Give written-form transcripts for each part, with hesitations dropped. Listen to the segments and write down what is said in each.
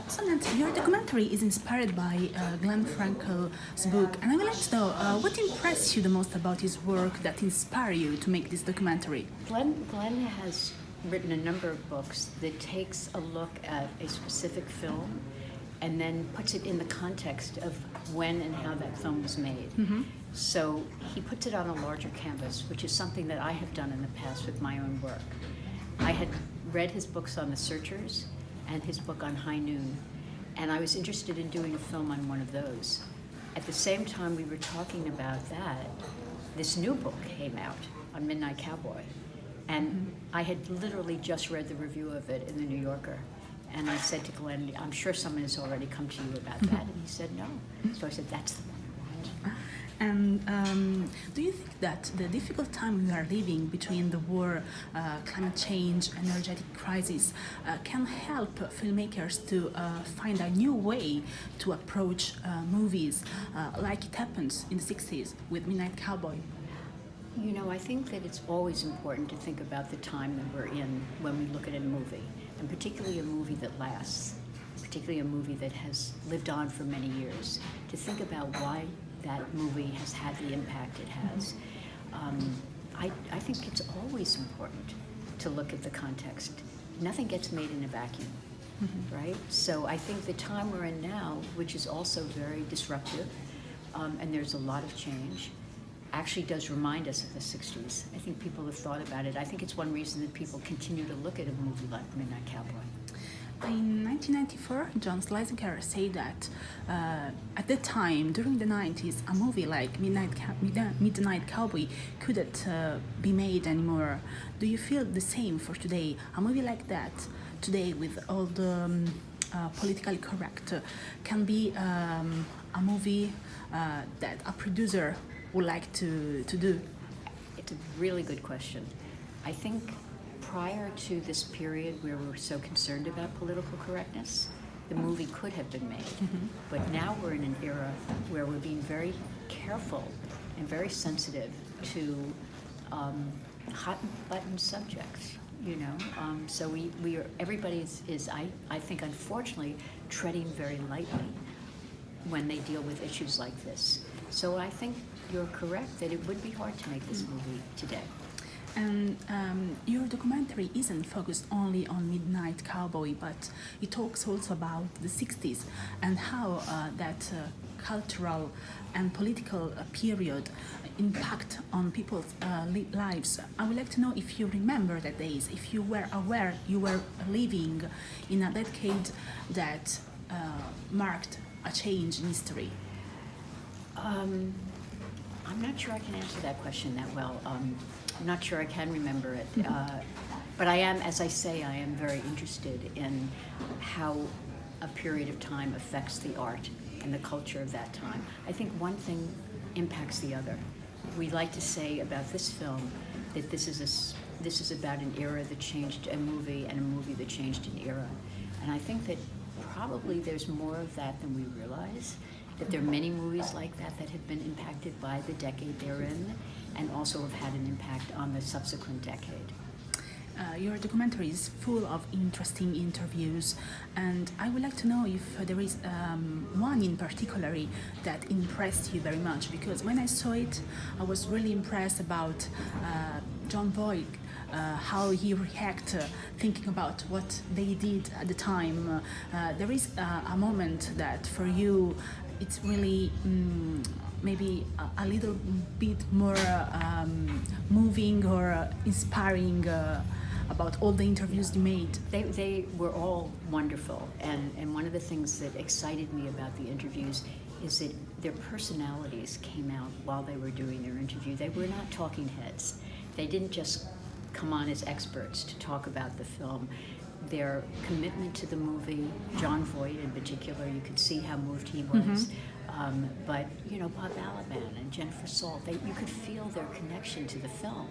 So Nancy, your documentary is inspired by Glenn Frankel's book, and I would like to know what impressed you the most about his work that inspired you to make this documentary. Glenn has written a number of books that takes a look at a specific film and then puts it in the context of when and how that film was made. So he puts it on a larger canvas, which is something that I have done in the past with my own work. I had read his books on the Searchers and his book on High Noon, and I was interested in doing a film on one of those. At the same time we were talking about that, this new book came out on Midnight Cowboy, and I had literally just read the review of it in the New Yorker, and I said to Glenn, I'm sure someone has already come to you about that, and he said no. So I said, that's the one I want. And do you think that the difficult time we are living between the war, climate change, energetic crisis can help filmmakers to find a new way to approach movies like it happened in the 60s with Midnight Cowboy? You know, I think that it's always important to think about the time that we're in when we look at a movie, and particularly a movie that lasts, particularly a movie that has lived on for many years, to think about why that movie has had the impact it has. I think it's always important to look at the context. Nothing gets made in a vacuum, right? So I think the time we're in now, which is also very disruptive, and there's a lot of change, actually does remind us of the 60s. I think people have thought about it. I think it's one reason that people continue to look at a movie like Midnight Cowboy. In 1994, John Schlesinger said that at the time, during the 90s, a movie like Midnight Cowboy couldn't be made anymore. Do you feel the same for today? A movie like that, today with all the politically correct, can be a movie that a producer would like to do? It's a really good question. I think prior to this period where we were so concerned about political correctness, the movie could have been made. But now we're in an era where we're being very careful and very sensitive to hot button subjects, you know. So we are, everybody is I think unfortunately treading very lightly when they deal with issues like this. So I think you're correct that it would be hard to make this movie today. And your documentary isn't focused only on Midnight Cowboy, but it talks also about the 60s and how that cultural and political period impact on people's lives. I would like to know if you remember that days, if you were aware you were living in a decade that marked a change in history. I'm not sure I can answer that question that well. I'm not sure I can remember it. But I am, as I say, I am very interested in how a period of time affects the art and the culture of that time. I think one thing impacts the other. We like to say about this film that this is about an era that changed a movie and a movie that changed an era. And I think that probably there's more of that than we realize, that there are many movies like that that have been impacted by the decade they're in and also have had an impact on the subsequent decade. Your documentary is full of interesting interviews, and I would like to know if there is one in particular that impressed you very much, because when I saw it, I was really impressed about John Voight, how he reacted thinking about what they did at the time. There is a moment that for you it's really maybe a little bit more moving or inspiring about all the interviews you made. They were all wonderful, and one of the things that excited me about the interviews is that their personalities came out while they were doing their interview. They were not talking heads. They didn't just come on as experts to talk about the film. Their commitment to the movie, John Voight in particular, you could see how moved he was. But you know, Bob Balaban and Jennifer Salt, you could feel their connection to the film.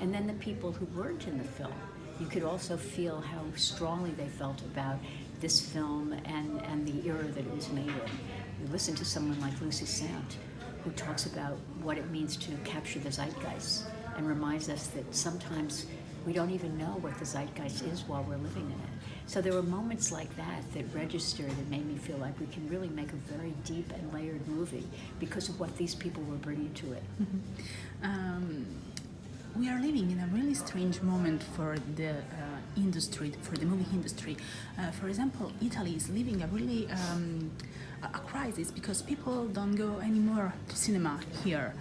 And then the people who weren't in the film, you could also feel how strongly they felt about this film and the era that it was made in. You listen to someone like Lucy Sant, who talks about what it means to capture the zeitgeist and reminds us that sometimes we don't even know what the zeitgeist is while we're living in it. So there were moments like that that registered and made me feel like we can really make a very deep and layered movie because of what these people were bringing to it. We are living in a really strange moment for the industry, for the movie industry. For example, Italy is living a really a crisis because people don't go anymore to cinema here.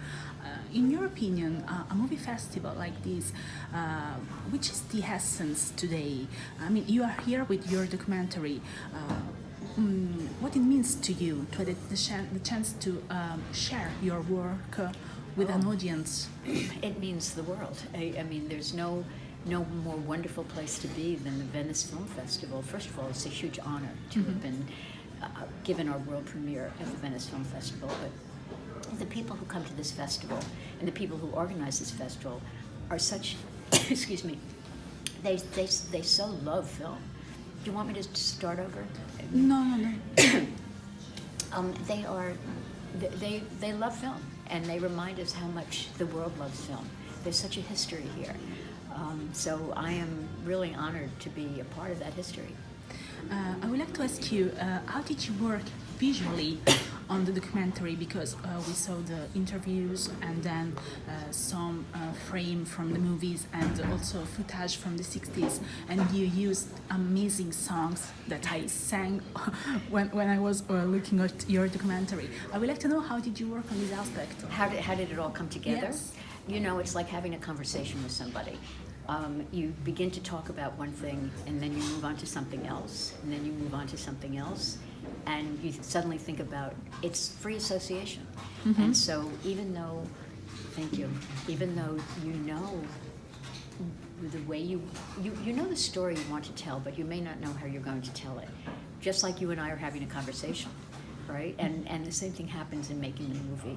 In your opinion, a movie festival like this, which is the essence today? I mean, you are here with your documentary. What it means to you to have the chance to share your work with an audience? It means the world. I mean, there's no more wonderful place to be than the Venice Film Festival. First of all, it's a huge honor to have been given our world premiere at the Venice Film Festival. But the people who come to this festival and the people who organize this festival are such, excuse me, they so love film. Do you want me to start over? No. They love film, and they remind us how much the world loves film. There's such a history here. So I am really honored to be a part of that history. I would like to ask you, how did you work visually on the documentary? Because we saw the interviews and then some frame from the movies and also footage from the 60s, and you used amazing songs that I sang when I was looking at your documentary. I would like to know, how did you work on this aspect? How did it all come together? Yes. You know, it's like having a conversation with somebody. You begin to talk about one thing, and then you move on to something else, and then you move on to something else, and you suddenly think about it's free association. And so even though you know the way you know the story you want to tell, but you may not know how you're going to tell it. Just like you and I are having a conversation, right? And the same thing happens in making the movie.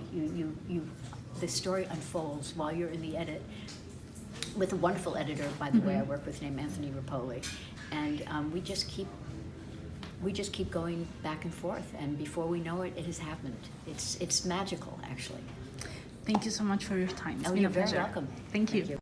The story unfolds while you're in the edit, with a wonderful editor, by the way, I work with, named Anthony Rapoli, and we just keep going back and forth, and before we know it, it has happened. It's magical, actually. Thank you so much for your time. It's been you're a pleasure. very welcome. Thank you.